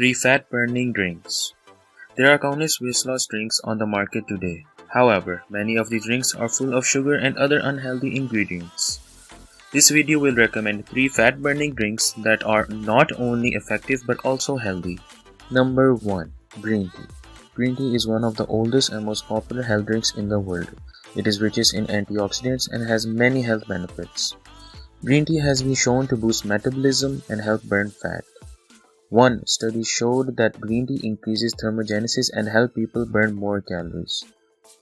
3 fat-burning drinks. There are countless weight loss drinks on the market today. However, many of the drinks are full of sugar and other unhealthy ingredients. This video will recommend 3 fat-burning drinks that are not only effective but also healthy. Number 1. Green tea. Green tea is one of the oldest and most popular health drinks in the world. It is rich in antioxidants and has many health benefits. Green tea has been shown to boost metabolism and help burn fat. One study showed that green tea increases thermogenesis and help people burn more calories.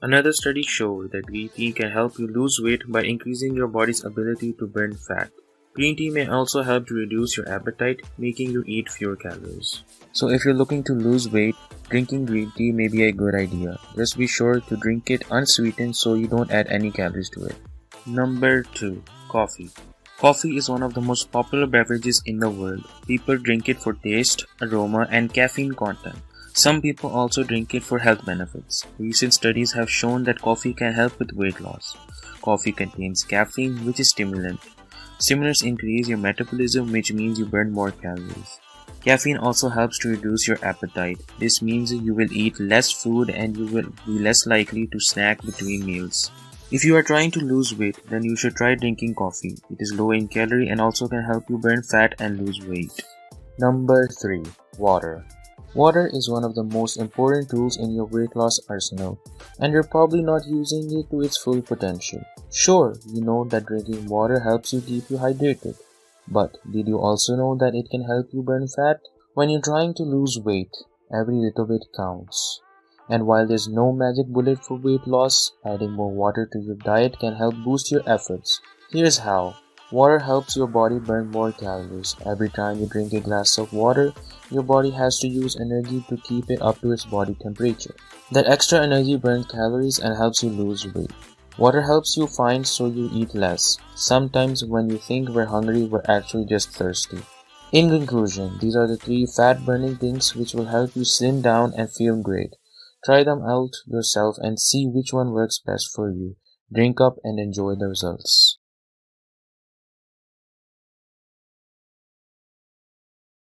Another study showed that green tea can help you lose weight by increasing your body's ability to burn fat. Green tea may also help to reduce your appetite, making you eat fewer calories. So if you're looking to lose weight, drinking green tea may be a good idea. Just be sure to drink it unsweetened so you don't add any calories to it. Number 2. Coffee. Coffee is one of the most popular beverages in the world. People drink it for taste, aroma, and caffeine content. Some people also drink it for health benefits. Recent studies have shown that coffee can help with weight loss. Coffee contains caffeine, which is stimulant. Stimulants increase your metabolism, which means you burn more calories. Caffeine also helps to reduce your appetite. This means you will eat less food and you will be less likely to snack between meals. If you are trying to lose weight, then you should try drinking coffee. It is low in calorie and also can help you burn fat and lose weight. Number 3. Water. Water is one of the most important tools in your weight loss arsenal, and you're probably not using it to its full potential. Sure, you know that drinking water helps you keep you hydrated, but did you also know that it can help you burn fat? When you're trying to lose weight, every little bit counts. And while there's no magic bullet for weight loss, adding more water to your diet can help boost your efforts. Here's how. Water helps your body burn more calories. Every time you drink a glass of water, your body has to use energy to keep it up to its body temperature. That extra energy burns calories and helps you lose weight. Water helps you find so you eat less. Sometimes when you think we're hungry, we're actually just thirsty. In conclusion, these are the 3 fat-burning things which will help you slim down and feel great. Try them out yourself and see which one works best for you. Drink up and enjoy the results.